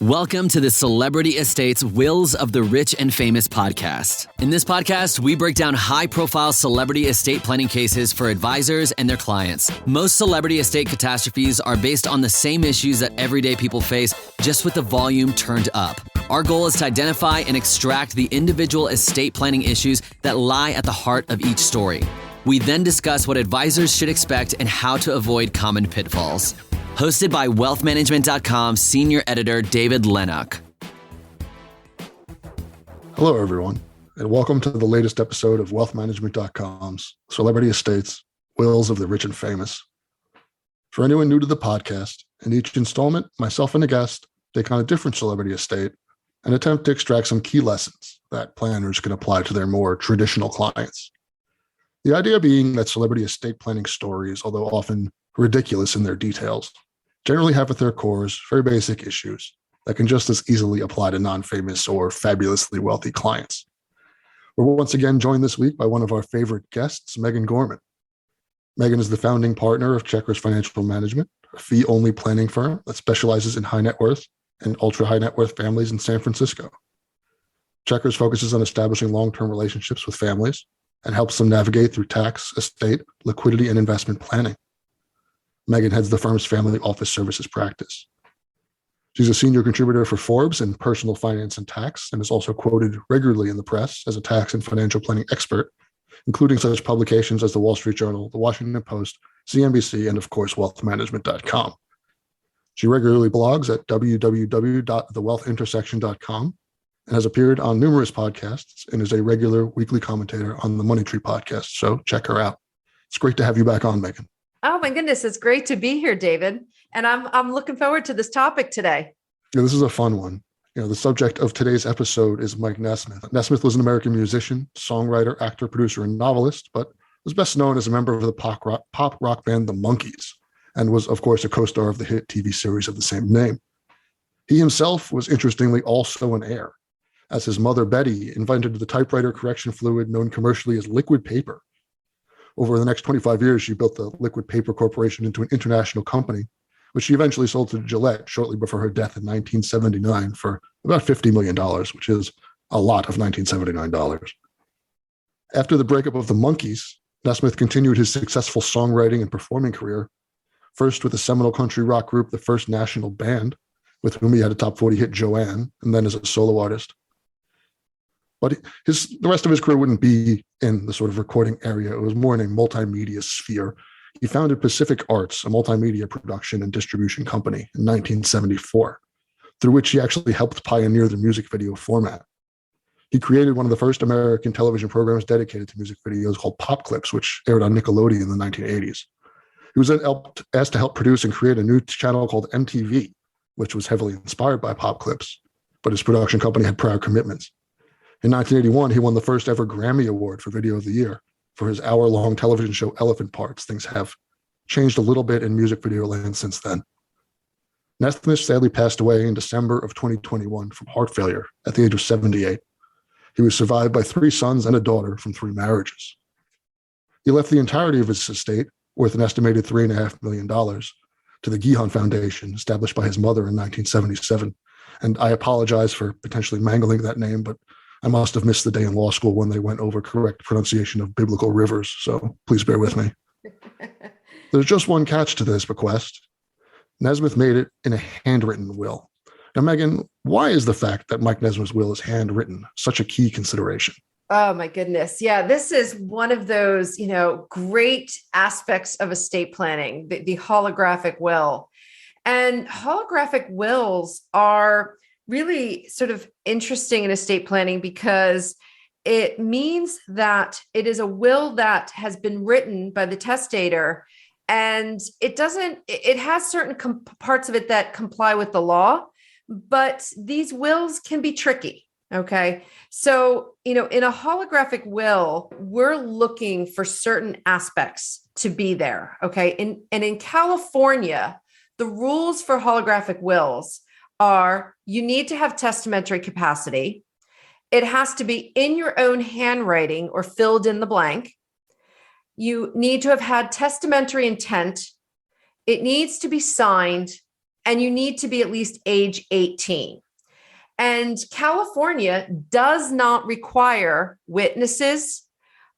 Welcome to the Celebrity Estates Wills of the Rich and Famous podcast. In this podcast, we break down high-profile celebrity estate planning cases for advisors and their clients. Most celebrity estate catastrophes are based on the same issues that everyday people face, just with the volume turned up. Our goal is to identify and extract the individual estate planning issues that lie at the heart of each story. We then discuss what advisors should expect and how to avoid common pitfalls. Hosted by wealthmanagement.com senior editor David.lenok. Hello, everyone, and welcome to the latest episode of wealthmanagement.com's Celebrity Estates, Wills of the Rich and Famous. For anyone new to the podcast, in each installment, myself and a guest take on a different celebrity estate and attempt to extract some key lessons that planners can apply to their more traditional clients. The idea being that celebrity estate planning stories, although often ridiculous in their details, generally have at their cores very basic issues that can just as easily apply to non-famous or fabulously wealthy clients. We're once again joined this week by one of our favorite guests, Megan Gorman. Megan is the founding partner of Chequers Financial Management, a fee-only planning firm that specializes in high net worth and ultra-high net worth families in San Francisco. Chequers focuses on establishing long-term relationships with families and helps them navigate through tax, estate, liquidity, and investment planning. Megan heads the firm's family office services practice. She's a senior contributor for Forbes in personal finance and tax, and is also quoted regularly in the press as a tax and financial planning expert, including such publications as the Wall Street Journal, the Washington Post, CNBC, and of course, wealthmanagement.com. She regularly blogs at www.thewealthintersection.com and has appeared on numerous podcasts and is a regular weekly commentator on the Money Tree podcast, so check her out. It's great to have you back on, Megan. Oh my goodness, it's great to be here, David. And I'm looking forward to this topic today. Yeah, this is a fun one. The subject of today's episode is Mike Nesmith. Nesmith was an American musician, songwriter, actor, producer, and novelist, but was best known as a member of the pop rock band the Monkees, and was, of course, a co-star of the hit TV series of the same name. He himself was interestingly also an heir, as his mother, Betty, invented the typewriter correction fluid known commercially as liquid paper. Over the next 25 years, she built the Liquid Paper Corporation into an international company, which she eventually sold to Gillette shortly before her death in 1979 for about $50 million, which is a lot of 1979 dollars. After the breakup of the Monkees, Nesmith continued his successful songwriting and performing career, first with the seminal country rock group The First National Band, with whom he had a top 40 hit Joanne, and then as a solo artist. But the rest of his career wouldn't be in the sort of recording area. It was more in a multimedia sphere. He founded Pacific Arts, a multimedia production and distribution company, in 1974, through which he actually helped pioneer the music video format. He created one of the first American television programs dedicated to music videos called Pop Clips, which aired on Nickelodeon in the 1980s. He was then asked to help produce and create a new channel called MTV, which was heavily inspired by Pop Clips, but his production company had prior commitments. In 1981, he won the first ever Grammy Award for Video of the Year for his hour-long television show Elephant Parts. Things have changed a little bit in music video land since then. Nesmith sadly passed away in December of 2021 from heart failure at the age of 78. He was survived by 3 sons and a daughter from 3 marriages. He left the entirety of his estate, worth an estimated $3.5 million, to the Gihon Foundation, established by his mother in 1977. And I apologize for potentially mangling that name, but I must have missed the day in law school when they went over correct pronunciation of biblical rivers, so please bear with me. There's just one catch to this bequest. Nesmith made it in a handwritten will. Now, Megan, why is the fact that Mike Nesmith's will is handwritten such a key consideration? Oh my goodness. Yeah, this is one of those, great aspects of estate planning, the holographic will. And holographic wills are really sort of interesting in estate planning because it means that it is a will that has been written by the testator, and it has certain parts of it that comply with the law, but these wills can be tricky. Okay. So, in a holographic will, we're looking for certain aspects to be there. Okay. And in California, the rules for holographic wills are you need to have testamentary capacity. It has to be in your own handwriting or filled in the blank. You need to have had testamentary intent. It needs to be signed, and you need to be at least age 18. And California does not require witnesses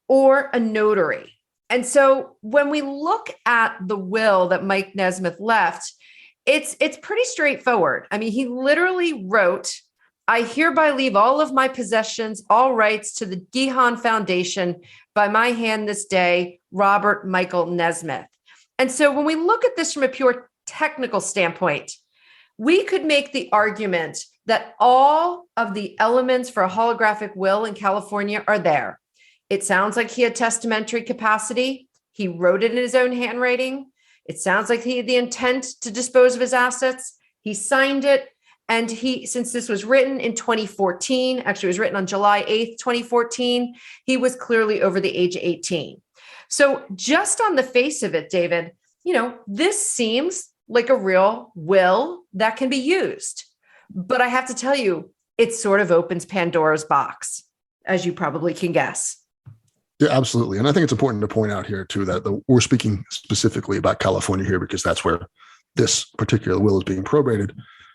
or a notary. And so when we look at the will that Mike Nesmith left, it's pretty straightforward. I mean, he literally wrote, "I hereby leave all of my possessions, all rights to the Gihan Foundation by my hand this day, Robert Michael Nesmith." And so when we look at this from a pure technical standpoint, we could make the argument that all of the elements for a holographic will in California are there. It sounds like he had testamentary capacity. He wrote it in his own handwriting. It sounds like he had the intent to dispose of his assets. He signed it. And since this was written in 2014, actually it was written on July 8th, 2014, he was clearly over the age of 18. So just on the face of it, David, this seems like a real will that can be used. But I have to tell you, it sort of opens Pandora's box, as you probably can guess. Yeah, absolutely. And I think it's important to point out here, too, that we're speaking specifically about California here because that's where this particular will is being probated.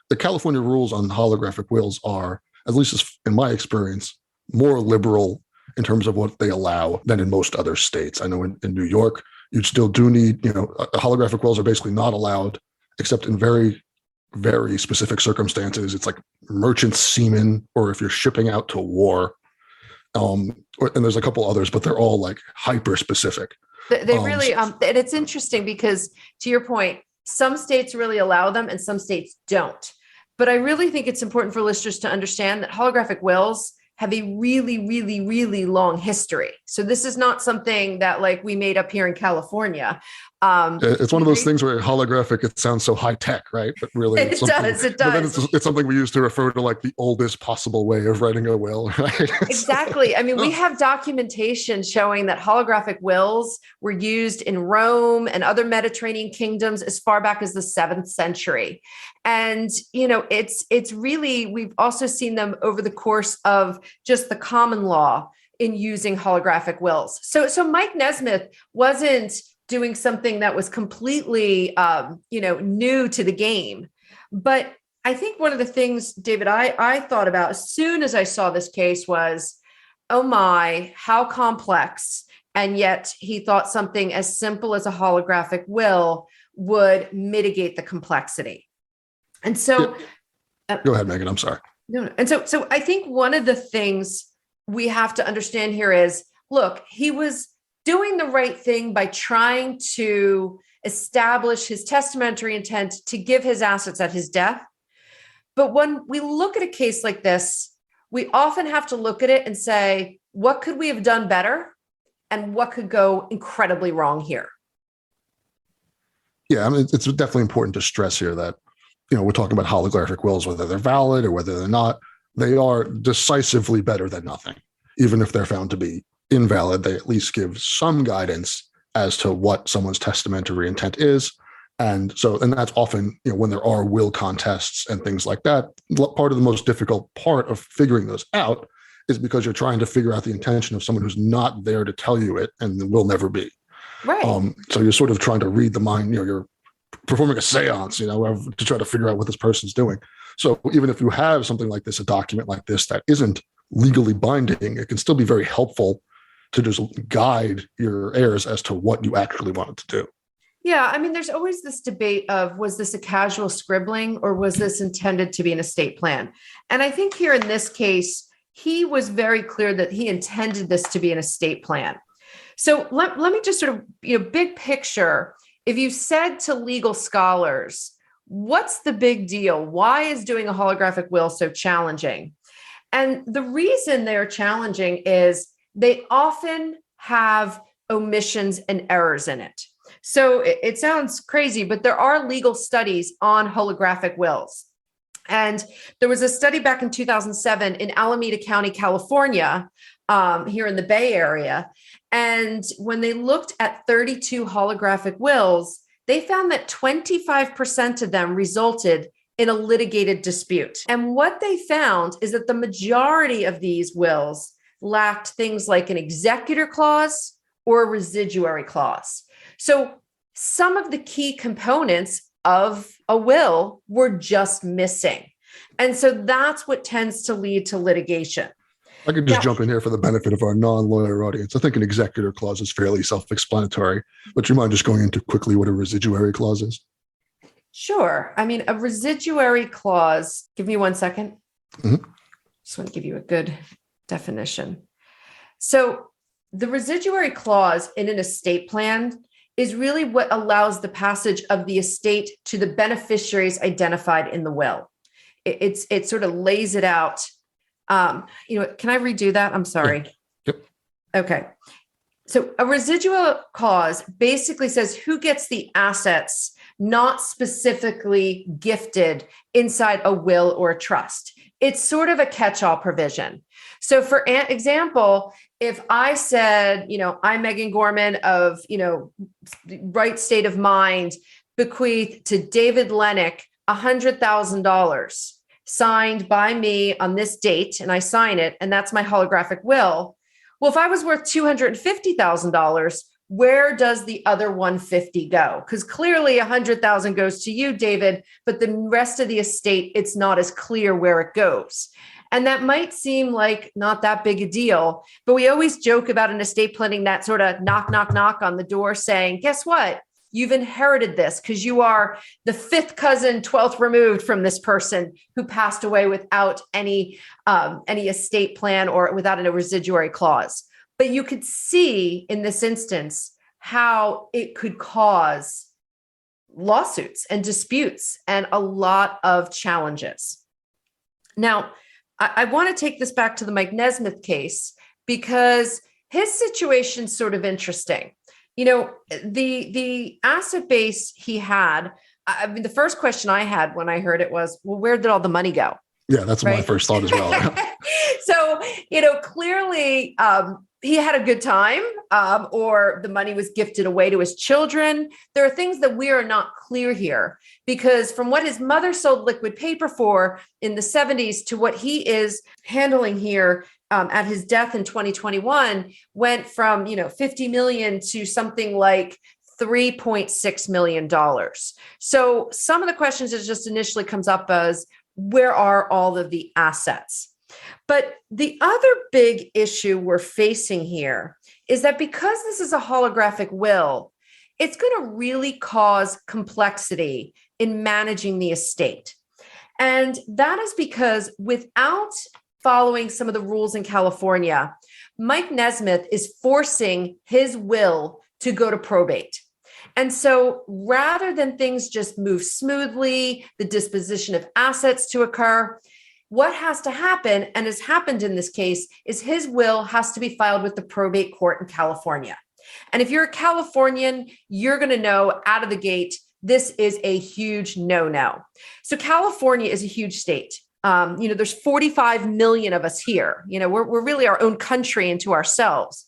The California rules on holographic wills are, at least in my experience, more liberal in terms of what they allow than in most other states. I know in New York, you still do need, holographic wills are basically not allowed except in very, very specific circumstances. It's like merchant seamen, or if you're shipping out to war. And there's a couple others, but they're all like hyper specific. They really, and it's interesting because to your point, some states really allow them and some states don't. But I really think it's important for listeners to understand that holographic wills have a really, really, really long history. So this is not something that like we made up here in California. It's one of those things where holographic, it sounds so high tech, right? But really, it does. But then it's something we use to refer to like the oldest possible way of writing a will, right? Exactly. I mean, we have documentation showing that holographic wills were used in Rome and other Mediterranean kingdoms as far back as the 7th century. And, it's really, we've also seen them over the course of just the common law in using holographic wills. So Mike Nesmith wasn't doing something that was completely, new to the game. But I think one of the things, David, I thought about as soon as I saw this case was, oh my, how complex. And yet he thought something as simple as a holographic will would mitigate the complexity. And so, go ahead, Megan. I'm sorry. No. And so I think one of the things we have to understand here is, look, he was doing the right thing by trying to establish his testamentary intent to give his assets at his death. But when we look at a case like this, we often have to look at it and say, what could we have done better? And what could go incredibly wrong here? Yeah, I mean, it's definitely important to stress here that, we're talking about holographic wills, whether they're valid or whether they're not, they are decisively better than nothing. Even if they're found to be invalid, they at least give some guidance as to what someone's testamentary intent is. And that's often, when there are will contests and things like that, part of the most difficult part of figuring those out is because you're trying to figure out the intention of someone who's not there to tell you it and will never be. Right. So you're sort of trying to read the mind, you're performing a seance, to try to figure out what this person's doing. So even if you have something like this, a document like this that isn't legally binding, it can still be very helpful to just guide your heirs as to what you actually wanted to do. Yeah. I mean, there's always this debate of, was this a casual scribbling or was this intended to be an estate plan? And I think here in this case, he was very clear that he intended this to be an estate plan. So let me just sort of, big picture, if you said to legal scholars, what's the big deal? Why is doing a holographic will so challenging? And the reason they're challenging is they often have omissions and errors in it. So it sounds crazy, but there are legal studies on holographic wills. And there was a study back in 2007 in Alameda County, California, here in the Bay Area. And when they looked at 32 holographic wills, they found that 25% of them resulted in a litigated dispute. And what they found is that the majority of these wills lacked things like an executor clause or a residuary clause. So some of the key components of a will were just missing. And so that's what tends to lead to litigation. I could just jump in here for the benefit of our non-lawyer audience. I think an executor clause is fairly self-explanatory, but you mind just going into quickly what a residuary clause is? Sure. I mean, a residuary clause, give me 1 second. Mm-hmm. Just want to give you a good definition. So the residuary clause in an estate plan is really what allows the passage of the estate to the beneficiaries identified in the will. It sort of lays it out. Can I redo that? I'm sorry. Yep. Okay. So a residual clause basically says who gets the assets not specifically gifted inside a will or a trust. It's sort of a catch-all provision. So for example, if I said, I'm Megan Gorman of, right state of mind, bequeath to David Lenok $100,000 signed by me on this date, and I sign it, and that's my holographic will. Well, if I was worth $250,000, where does the other 150 go? Because clearly 100,000 goes to you, David, but the rest of the estate, it's not as clear where it goes. And that might seem like not that big a deal, but we always joke about an estate planning, that sort of knock, knock, knock on the door saying, guess what? You've inherited this because you are the 5th cousin, 12th removed from this person who passed away without any estate plan or without a residuary clause. But you could see in this instance how it could cause lawsuits and disputes and a lot of challenges. Now, I want to take this back to the Mike Nesmith case because his situation's sort of interesting. The asset base he had, I mean, the first question I had when I heard it was, well, where did all the money go? Yeah, that's my first thought as well. So, clearly he had a good time or the money was gifted away to his children. There are things that we are not clear here because from what his mother sold liquid paper for in the 70s to what he is handling here at his death in 2021 went from, 50 million to something like $3.6 million. So some of the questions that just initially comes up as, where are all of the assets? But the other big issue we're facing here is that because this is a holographic will, it's going to really cause complexity in managing the estate. And that is because without following some of the rules in California, Mike Nesmith is forcing his will to go to probate. And so rather than things just move smoothly, the disposition of assets to occur, what has to happen, and has happened in this case, is his will has to be filed with the probate court in California. And if you're a Californian, you're going to know out of the gate, this is a huge no-no. So California is a huge state. There's 45 million of us here. We're really our own country into ourselves.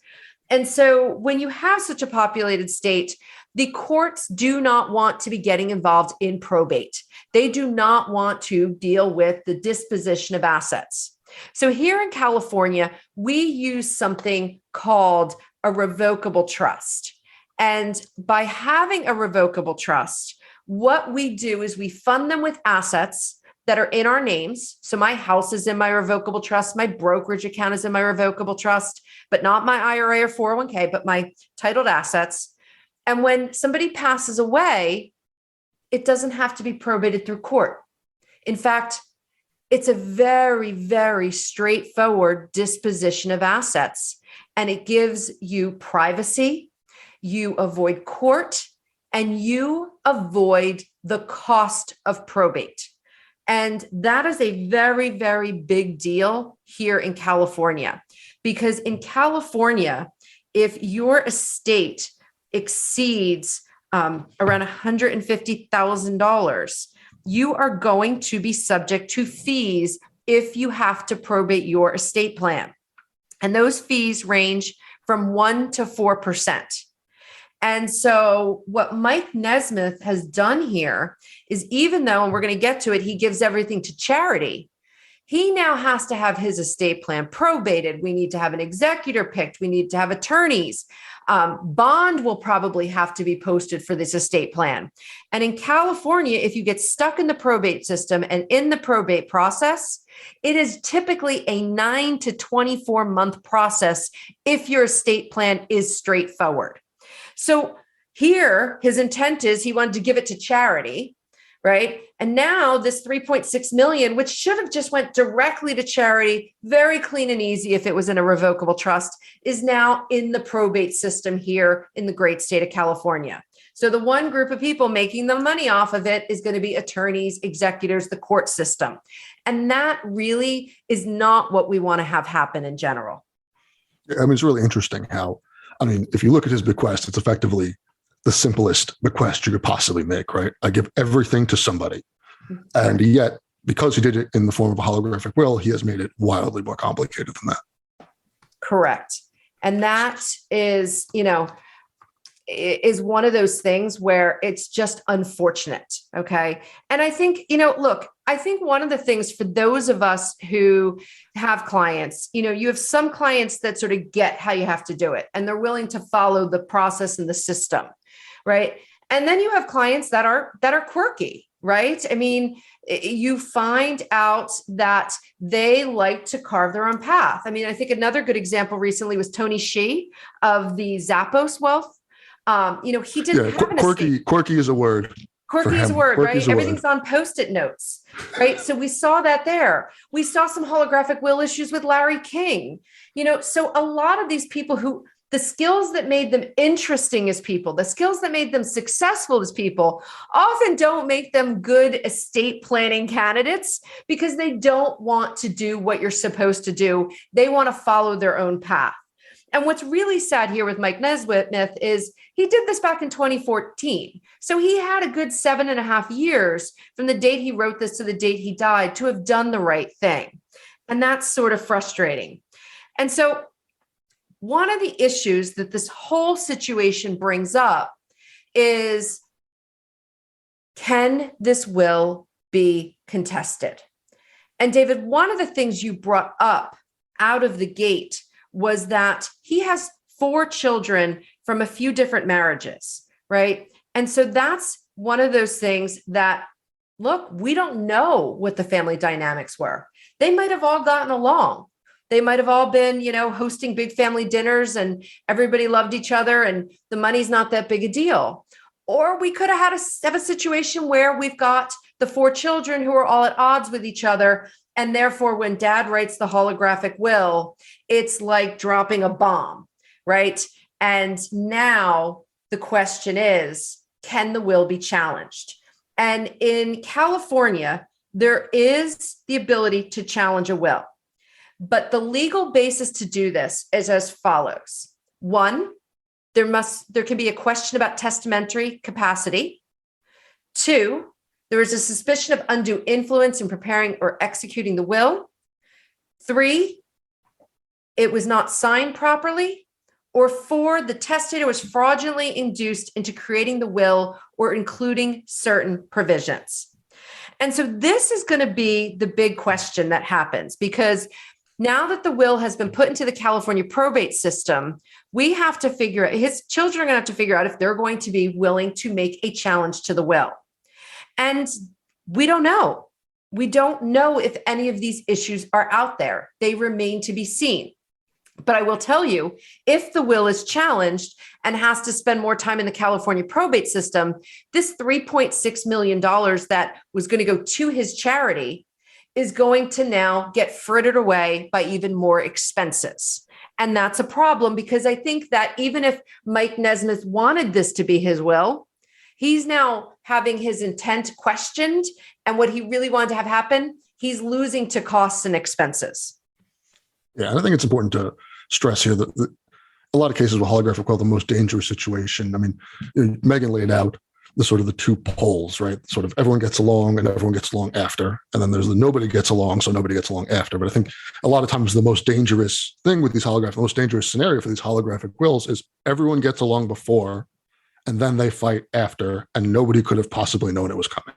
And so when you have such a populated state, the courts do not want to be getting involved in probate. They do not want to deal with the disposition of assets. So here in California, we use something called a revocable trust. And by having a revocable trust, what we do is we fund them with assets that are in our names. So my house is in my revocable trust. My brokerage account is in my revocable trust, but not my IRA or 401k, but my titled assets. And when somebody passes away, it doesn't have to be probated through court. In fact, it's a very, very straightforward disposition of assets. And it gives you privacy, you avoid court, and you avoid the cost of probate. And that is a very, very big deal here in California, because in California, if your estate exceeds around $150,000, you are going to be subject to fees if you have to probate your estate plan. And those fees range from 1% to 4%. And so what Mike Nesmith has done here is, even though, and we're going to get to it, he gives everything to charity, he now has to have his estate plan probated. We need to have an executor picked. We need to have attorneys. Bond will probably have to be posted for this estate plan. And in California, if you get stuck in the probate system and in the probate process, it is typically a 9 to 24 month process if your estate plan is straightforward. So here, his intent is he wanted to give it to charity, right? And now this 3.6 million, which should have just went directly to charity, very clean and easy if it was in a revocable trust, is now in the probate system here in the great state of California. So the one group of people making the money off of it is going to be attorneys, executors, the court system. And that really is not what we want to have happen in general. I mean, it's really interesting how, if you look at his bequest, it's effectively the simplest bequest you could possibly make, right? I give everything to somebody. And yet, because he did it in the form of a holographic will, he has made it wildly more complicated than that. Correct. And that is, is one of those things where it's just unfortunate. Okay. And I think, I think one of the things for those of us who have clients, you have some clients that sort of get how you have to do it and they're willing to follow the process and the system. Right. And then you have clients that are quirky, right? You find out that they like to carve their own path. I think another good example recently was Tony Hsieh of the Zappos wealth. He didn't have an estate. Quirky is a word. Quirky is a word, right? Everything's on Post-it notes, right? So we saw that there. We saw some holographic will issues with Larry King. So a lot of these people who the skills that made them interesting as people, the skills that made them successful as people, often don't make them good estate planning candidates because they don't want to do what you're supposed to do. They want to follow their own path. And what's really sad here with Mike Nesmith is he did this back in 2014. So he had a good 7.5 years from the date he wrote this to the date he died to have done the right thing. And that's sort of frustrating. And so one of the issues that this whole situation brings up is, can this will be contested? And David, one of the things you brought up out of the gate was that he has 4 children from a few different marriages, right? And so that's one of those things that, look, we don't know what the family dynamics were. They might have all gotten along. They might have all been, hosting big family dinners and everybody loved each other and the money's not that big a deal. Or we could have had a situation where we've got the 4 children who are all at odds with each other. And therefore, when dad writes the holographic will, it's like dropping a bomb, right? And now the question is, can the will be challenged? And in California, there is the ability to challenge a will. But the legal basis to do this is as follows. 1, there can be a question about testamentary capacity. 2, there is a suspicion of undue influence in preparing or executing the will. 3, it was not signed properly. Or 4, the testator was fraudulently induced into creating the will or including certain provisions. And so this is going to be the big question that happens, because now that the will has been put into the California probate system, we have to figure out, his children are going to have to figure out if they're going to be willing to make a challenge to the will. And we don't know. We don't know if any of these issues are out there. They remain to be seen. But I will tell you, if the will is challenged and has to spend more time in the California probate system, this $3.6 million that was going to go to his charity is going to now get frittered away by even more expenses. And that's a problem, because I think that even if Mike Nesmith wanted this to be his will, he's now having his intent questioned, and what he really wanted to have happen, he's losing to costs and expenses. Yeah, and I think it's important to stress here that a lot of cases with holographic will, the most dangerous situation. Megan laid out the 2 poles, right? Sort of everyone gets along and everyone gets along after. And then there's the nobody gets along, so nobody gets along after. But I think a lot of times the most dangerous thing with these the most dangerous scenario for these holographic wills is everyone gets along before and then they fight after, and nobody could have possibly known it was coming.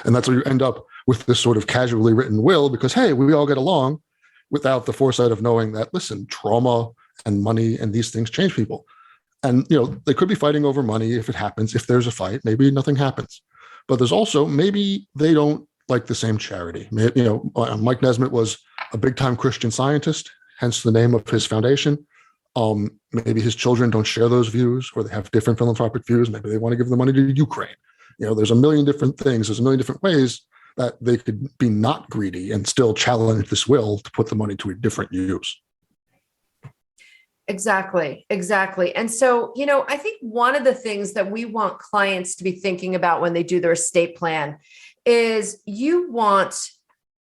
And that's where you end up with this sort of casually written will because, hey, we all get along, without the foresight of knowing that, listen, trauma and money and these things change people. And, they could be fighting over money if it happens. If there's a fight, maybe nothing happens. But there's also, maybe they don't like the same charity. Mike Nesmith was a big time Christian Scientist, hence the name of his foundation. Maybe his children don't share those views, or they have different philanthropic views. Maybe they want to give the money to Ukraine. There's a million different things. There's a million different ways that they could be not greedy and still challenge this will to put the money to a different use. Exactly. And so, I think one of the things that we want clients to be thinking about when they do their estate plan is you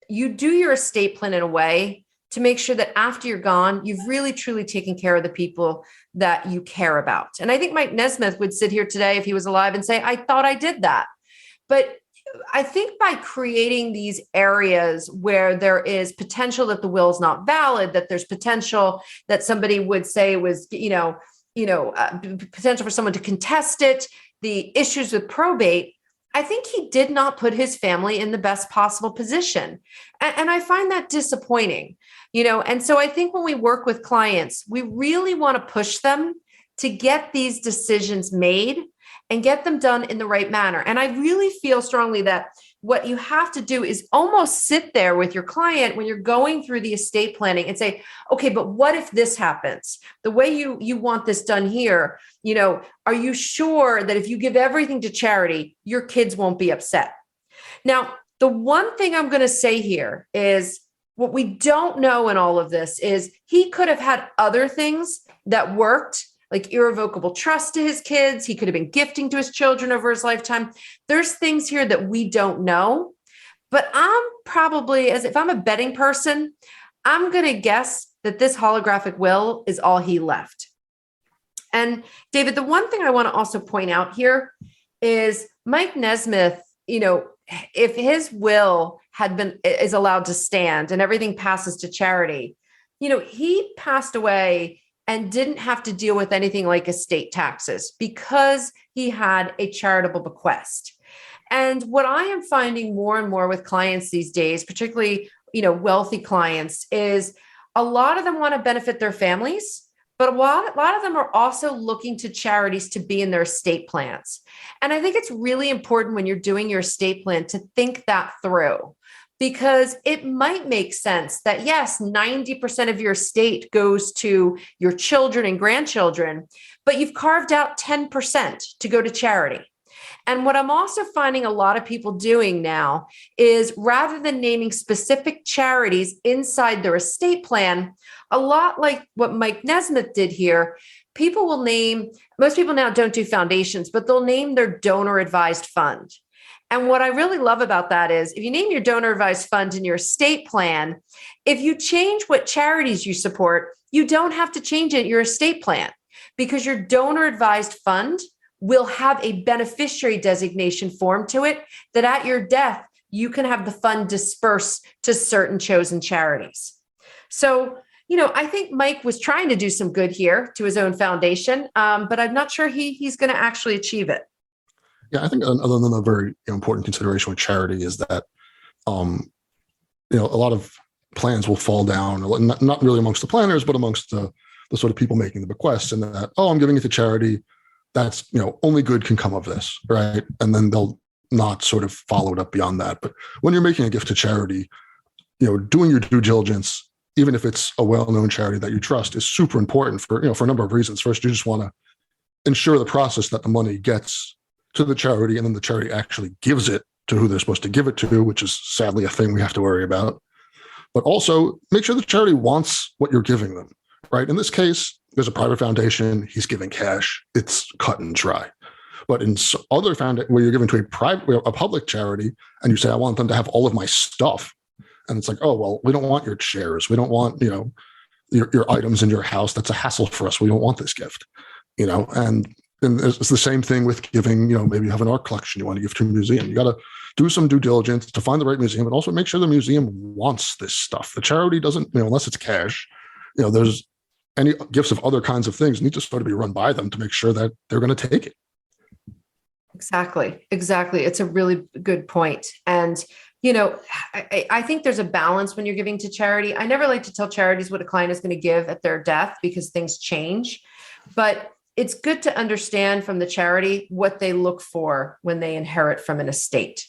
do your estate plan in a way to make sure that after you're gone, you've really, truly taken care of the people that you care about. And I think Mike Nesmith would sit here today if he was alive and say, I thought I did that. But I think by creating these areas where there is potential that the will is not valid, that there's potential that somebody would say was, potential for someone to contest it, the issues with probate, I think he did not put his family in the best possible position. And I find that disappointing, and so I think when we work with clients, we really want to push them to get these decisions made and get them done in the right manner. And I really feel strongly that what you have to do is almost sit there with your client when you're going through the estate planning and say, okay, but what if this happens? The way you want this done here, are you sure that if you give everything to charity, your kids won't be upset? Now, the one thing I'm going to say here is what we don't know in all of this is he could have had other things that worked, like irrevocable trust to his kids. He could have been gifting to his children over his lifetime. There's things here that we don't know, but I'm probably, as if I'm a betting person, I'm going to guess that this holographic will is all he left. And David, the one thing I want to also point out here is Mike Nesmith, if his will is allowed to stand and everything passes to charity, he passed away and didn't have to deal with anything like estate taxes because he had a charitable bequest. And what I am finding more and more with clients these days, particularly, wealthy clients, is a lot of them want to benefit their families, but a lot of them are also looking to charities to be in their estate plans. And I think it's really important when you're doing your estate plan to think that through, because it might make sense that, yes, 90% of your estate goes to your children and grandchildren, but you've carved out 10% to go to charity. And what I'm also finding a lot of people doing now is, rather than naming specific charities inside their estate plan, a lot like what Mike Nesmith did here, most people now don't do foundations, but they'll name their donor advised fund. And what I really love about that is, if you name your donor advised fund in your estate plan, if you change what charities you support, you don't have to change it in your estate plan, because your donor advised fund will have a beneficiary designation form to it that at your death, you can have the fund disperse to certain chosen charities. So, I think Mike was trying to do some good here to his own foundation, but I'm not sure he's going to actually achieve it. Yeah, I think another very important consideration with charity is that, a lot of plans will fall down, not really amongst the planners, but amongst the sort of people making the bequests, and that, I'm giving it to charity. That's, only good can come of this, right? And then they'll not sort of follow it up beyond that. But when you're making a gift to charity, doing your due diligence, even if it's a well-known charity that you trust, is super important for a number of reasons. First, you just want to ensure the process that the money gets to the charity, and then the charity actually gives it to who they're supposed to give it to, which is sadly a thing we have to worry about. But also make sure the charity wants what you're giving them, right? In this case, there's a private foundation. He's giving cash. It's cut and dry. But in other foundations where you're giving to a public charity, and you say, I want them to have all of my stuff, and it's like, oh, well, we don't want your shares. We don't want, your items in your house. That's a hassle for us. We don't want this gift, and it's the same thing with giving, maybe you have an art collection you want to give to a museum. You got to do some due diligence to find the right museum, but also make sure the museum wants this stuff. The charity doesn't, unless it's cash, there's any gifts of other kinds of things need to sort of be run by them to make sure that they're going to take it. Exactly. It's a really good point. And, I think there's a balance when you're giving to charity. I never like to tell charities what a client is going to give at their death, because things change. But it's good to understand from the charity what they look for when they inherit from an estate.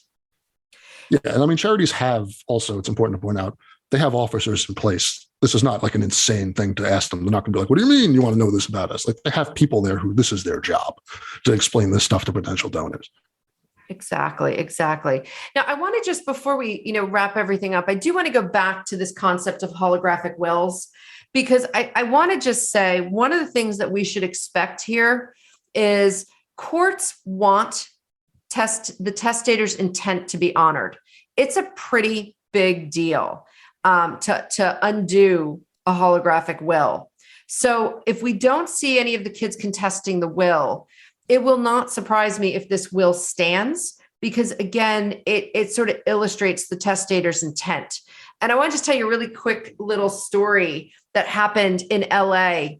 Yeah. And I mean, charities have also, it's important to point out, they have officers in place. This is not like an insane thing to ask them. They're not going to be like, what do you mean you want to know this about us? Like, they have people there who this is their job to explain this stuff to potential donors. Exactly. Now, I want to just, before we, wrap everything up, I do want to go back to this concept of holographic wills, because I want to just say one of the things that we should expect here is courts want the testator's intent to be honored. It's a pretty big deal to undo a holographic will. So if we don't see any of the kids contesting the will, it will not surprise me if this will stands, because again, it sort of illustrates the testator's intent. And I want to just tell you a really quick little story that happened in LA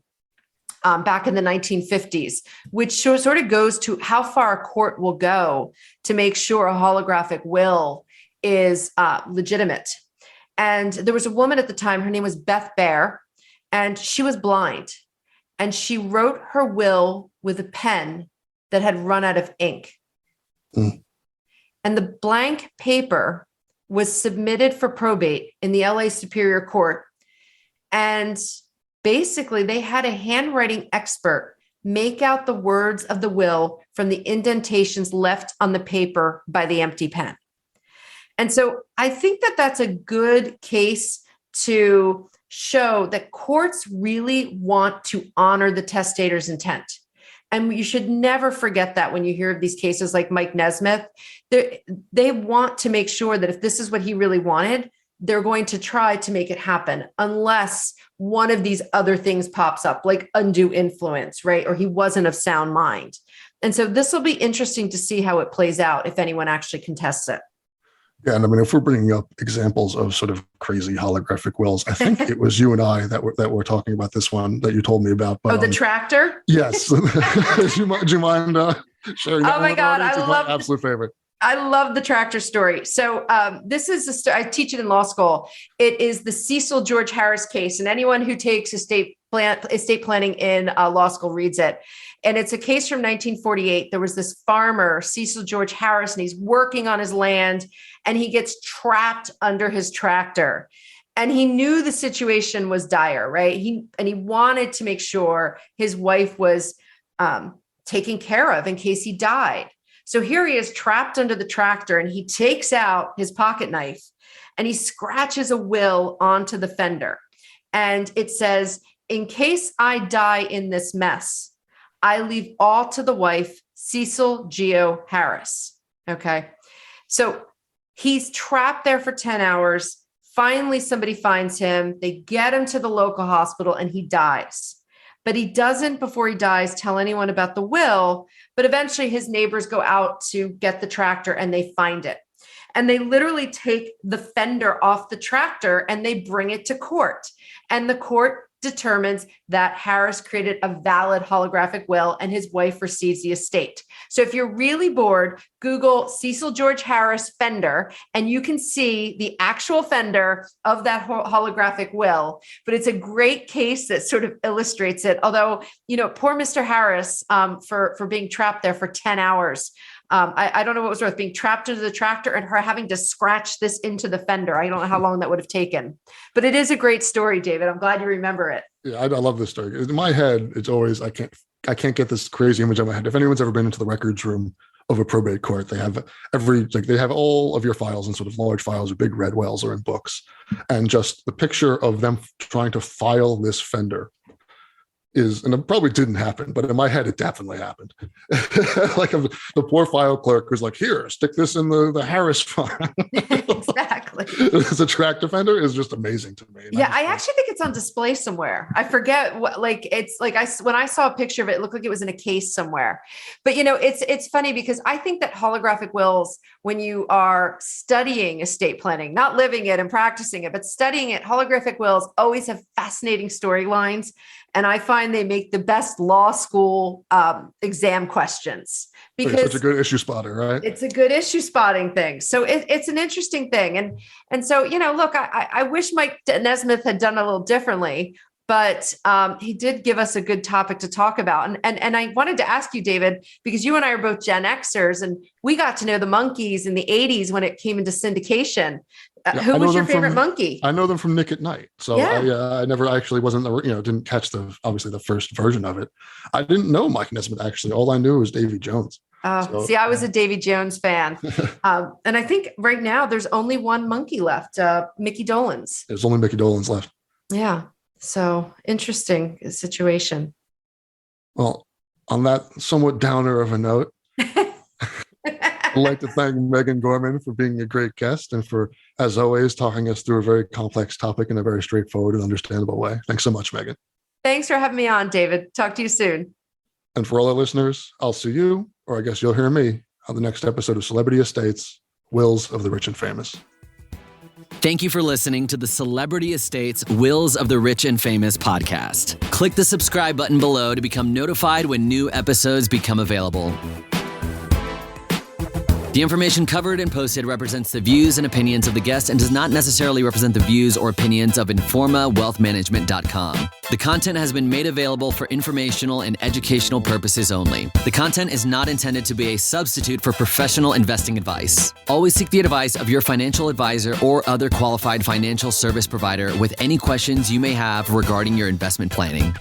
back in the 1950s, which sort of goes to how far a court will go to make sure a holographic will is legitimate. And there was a woman at the time, her name was Beth Bear, and she was blind. And she wrote her will with a pen that had run out of ink. And the blank paper was submitted for probate in the LA Superior Court. And basically, they had a handwriting expert make out the words of the will from the indentations left on the paper by the empty pen. And so I think that that's a good case to show that courts really want to honor the testator's intent. And you should never forget that when you hear of these cases like Mike Nesmith. They want to make sure that if this is what he really wanted, they're going to try to make it happen, unless one of these other things pops up, like undue influence, right? Or he wasn't of sound mind. And so this will be interesting to see how it plays out if anyone actually contests it. Yeah, and I mean, if we're bringing up examples of sort of crazy holographic wills, I think it was you and I that were talking about this one that you told me about. But, the tractor? Yes. Do you mind sharing that? Oh my God, I love my absolute favorite. I love the tractor story. So this is a story, I teach it in law school. It is the Cecil George Harris case, and anyone who takes estate planning in law school reads it. And it's a case from 1948. There was this farmer, Cecil George Harris, and he's working on his land, and he gets trapped under his tractor. And he knew the situation was dire, right? He wanted to make sure his wife was taken care of in case he died. So here he is trapped under the tractor, and he takes out his pocket knife and he scratches a will onto the fender. And it says, "In case I die in this mess, I leave all to the wife, Cecil Geo Harris." Okay. So he's trapped there for 10 hours. Finally, somebody finds him. They get him to the local hospital and he dies. But he doesn't, before he dies, tell anyone about the will. But eventually his neighbors go out to get the tractor and they find it. And they literally take the fender off the tractor and they bring it to court. And the court determines that Harris created a valid holographic will and his wife receives the estate. So if you're really bored, Google Cecil George Harris fender and you can see the actual fender of that holographic will. But it's a great case that sort of illustrates it. Although, poor Mr. Harris for being trapped there for 10 hours. I don't know what was worth, being trapped into the tractor and her having to scratch this into the fender. I don't know how long that would have taken, but it is a great story, David. I'm glad you remember it. Yeah, I love this story. In my head, it's always, I can't get this crazy image in my head. If anyone's ever been into the records room of a probate court, they have they have all of your files in sort of large files or big red wells or in books. And just the picture of them trying to file this fender and it probably didn't happen, but in my head, it definitely happened. Like the poor file clerk was like, "Here, stick this in the Harris file." Exactly. As a track defender is just amazing to me. Yeah, I actually think it's on display somewhere. I forget what, when I saw a picture of it, it looked like it was in a case somewhere. But it's funny because I think that holographic wills, when you are studying estate planning, not living it and practicing it, but studying it, holographic wills always have fascinating storylines. And I find they make the best law school exam questions because it's such a good issue spotter, right? It's a good issue spotting thing. So it's an interesting thing. And so, look, I wish Mike Nesmith had done a little differently, but he did give us a good topic to talk about. And I wanted to ask you, David, because you and I are both Gen Xers, and we got to know the Monkees in the 80s when it came into syndication. Who was your favorite Monkee? I know them from Nick at Night. So I never actually didn't catch obviously the first version of it. I didn't know Mike Nesmith, actually. All I knew was Davy Jones. See, I was a Davy Jones fan. And I think right now there's only one Monkee left, Mickey Dolenz. There's only Mickey Dolenz left. Yeah. So interesting situation. Well, on that somewhat downer of a note, I'd like to thank Megan Gorman for being a great guest and for, as always, talking us through a very complex topic in a very straightforward and understandable way. Thanks so much, Megan. Thanks for having me on, David. Talk to you soon. And for all our listeners, I'll see you, or I guess you'll hear me, on the next episode of Celebrity Estates, Wills of the Rich and Famous. Thank you for listening to the Celebrity Estates Wills of the Rich and Famous podcast. Click the subscribe button below to become notified when new episodes become available. The information covered and posted represents the views and opinions of the guest and does not necessarily represent the views or opinions of InformaWealthManagement.com. The content has been made available for informational and educational purposes only. The content is not intended to be a substitute for professional investing advice. Always seek the advice of your financial advisor or other qualified financial service provider with any questions you may have regarding your investment planning.